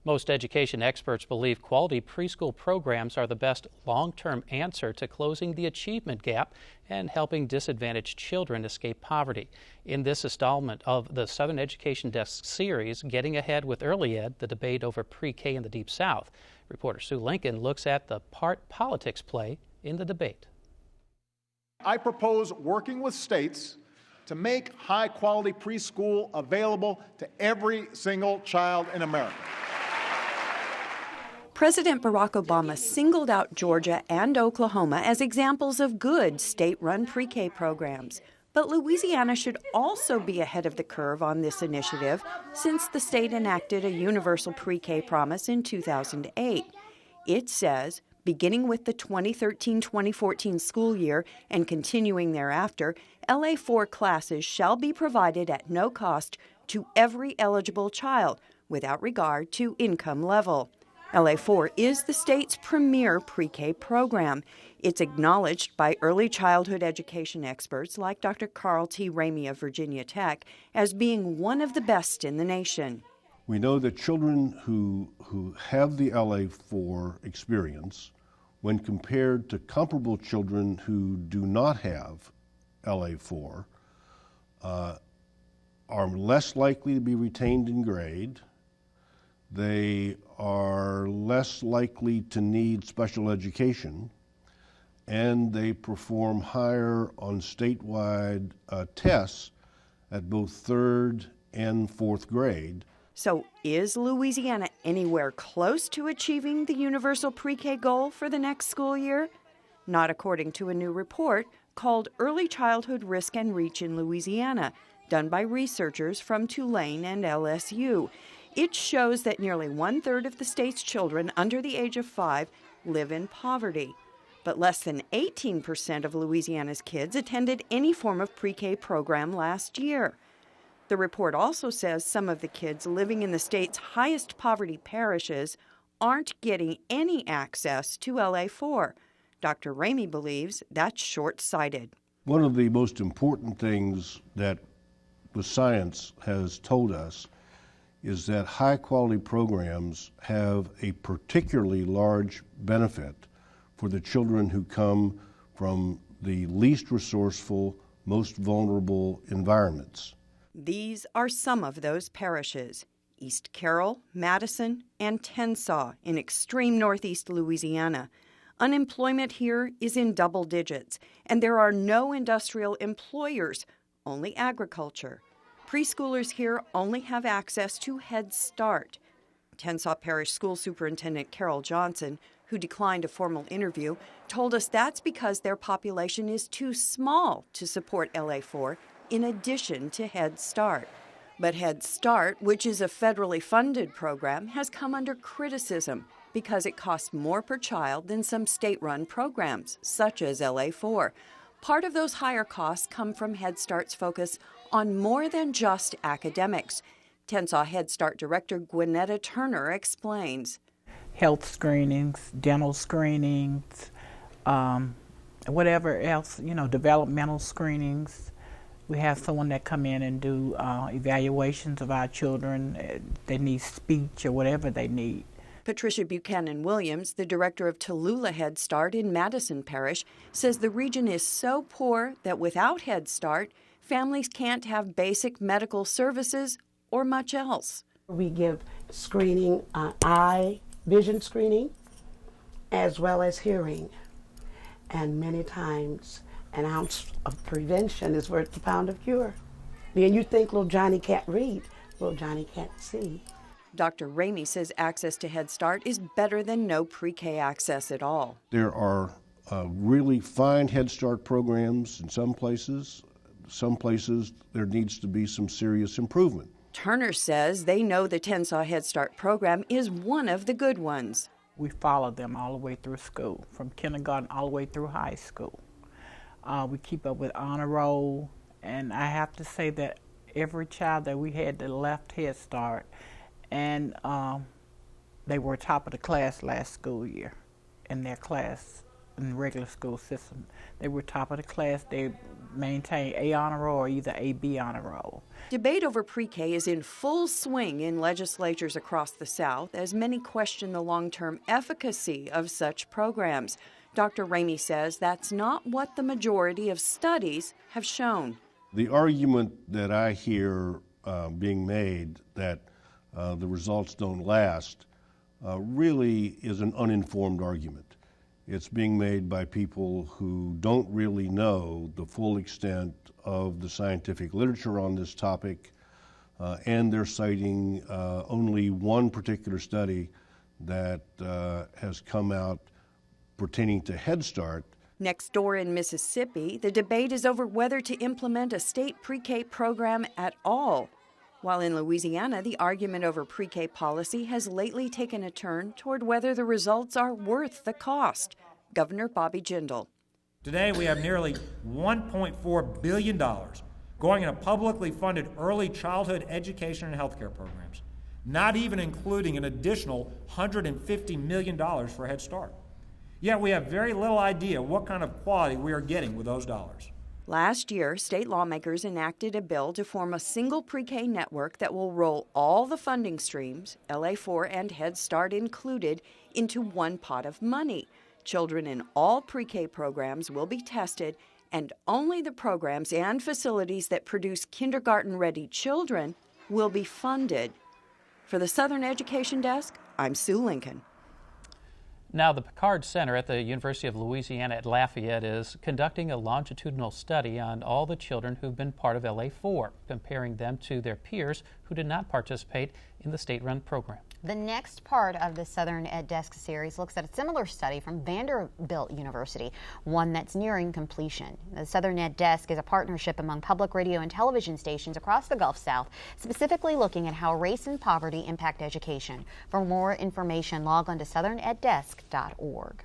Most education experts believe quality preschool programs are the best long-term answer to closing the achievement gap and helping disadvantaged children escape poverty. In this installment of the Southern Education Desk series, Getting Ahead with Early Ed, the debate over pre-K in the Deep South, reporter Sue Lincoln looks at the part politics play in the debate. I propose working with states to make high-quality preschool available to every single child in America. President Barack Obama singled out Georgia and Oklahoma as examples of good state-run pre-K programs. But Louisiana should also be ahead of the curve on this initiative since the state enacted a universal pre-K promise in 2008. It says, beginning with the 2013-2014 school year and continuing thereafter, LA4 classes shall be provided at no cost to every eligible child without regard to income level. LA4 is the state's premier pre-K program. It's acknowledged by early childhood education experts like Dr. Carl T. Ramey of Virginia Tech as being one of the best in the nation. We know that children who have the LA4 experience, when compared to comparable children who do not have LA4, are less likely to be retained in grade. They are less likely to need special education, and they perform higher on statewide tests at both third and fourth grade. So is Louisiana anywhere close to achieving the universal pre-K goal for the next school year? Not according to a new report called Early Childhood Risk and Reach in Louisiana, done by researchers from Tulane and LSU. It shows that nearly one-third of the state's children under the age of 5 live in poverty. But less than 18% of Louisiana's kids attended any form of pre-K program last year. The report also says some of the kids living in the state's highest poverty parishes aren't getting any access to LA4. Dr. Ramey believes that's short-sighted. One of the most important things that the science has told us is that high-quality programs have a particularly large benefit for the children who come from the least resourceful, most vulnerable environments. These are some of those parishes: East Carroll, Madison, and Tensaw in extreme northeast Louisiana. Unemployment here is in double digits, and there are no industrial employers, only agriculture. Preschoolers here only have access to Head Start. Tensaw Parish School Superintendent Carol Johnson, who declined a formal interview, told us that's because their population is too small to support LA4 in addition to Head Start. But Head Start, which is a federally funded program, has come under criticism because it costs more per child than some state-run programs, such as LA4. Part of those higher costs come from Head Start's focus on more than just academics. Tensaw Head Start Director Gwinnetta Turner explains. Health screenings, dental screenings, whatever else, developmental screenings. We have someone that come in and do evaluations of our children. They need speech or whatever they need. Patricia Buchanan Williams, the director of Tallulah Head Start in Madison Parish, says the region is so poor that without Head Start, families can't have basic medical services or much else. We give screening, eye, vision screening, as well as hearing. And many times, an ounce of prevention is worth a pound of cure. Then you think little Johnny can't read, little Johnny can't see. Dr. Ramey says access to Head Start is better than no pre-K access at all. There are really fine Head Start programs in some places. Some places there needs to be some serious improvement. Turner says they know the Tensaw Head Start program is one of the good ones. We follow them all the way through school, from kindergarten all the way through high school. We keep up with honor roll, and I have to say that every child that we had that left Head Start, and they were top of the class last school year in their class in the regular school system. They were top of the class. They maintained A honor roll or either a B honor roll. Debate over pre-K is in full swing in legislatures across the South as many question the long-term efficacy of such programs. Dr. Ramey says that's not what the majority of studies have shown. The argument that I hear being made that the results don't last really is an uninformed argument. It's being made by people who don't really know the full extent of the scientific literature on this topic, and they're citing only one particular study that has come out pertaining to Head Start. Next door in Mississippi, the debate is over whether to implement a state pre-K program at all. While in Louisiana, the argument over pre-K policy has lately taken a turn toward whether the results are worth the cost. Governor Bobby Jindal. Today, we have nearly $1.4 billion going into publicly funded early childhood education and healthcare programs, not even including an additional $150 million for Head Start. Yet we have very little idea what kind of quality we are getting with those dollars. Last year, state lawmakers enacted a bill to form a single pre-K network that will roll all the funding streams, LA4 and Head Start included, into one pot of money. Children in all pre-K programs will be tested, and only the programs and facilities that produce kindergarten-ready children will be funded. For the Southern Education Desk, I'm Sue Lincoln. Now, the Picard Center at the University of Louisiana at Lafayette is conducting a longitudinal study on all the children who've been part of LA4, comparing them to their peers who did not participate in the state-run program. The next part of the Southern Ed Desk series looks at a similar study from Vanderbilt University, one that's nearing completion. The Southern Ed Desk is a partnership among public radio and television stations across the Gulf South, specifically looking at how race and poverty impact education. For more information, log on to southerneddesk.org.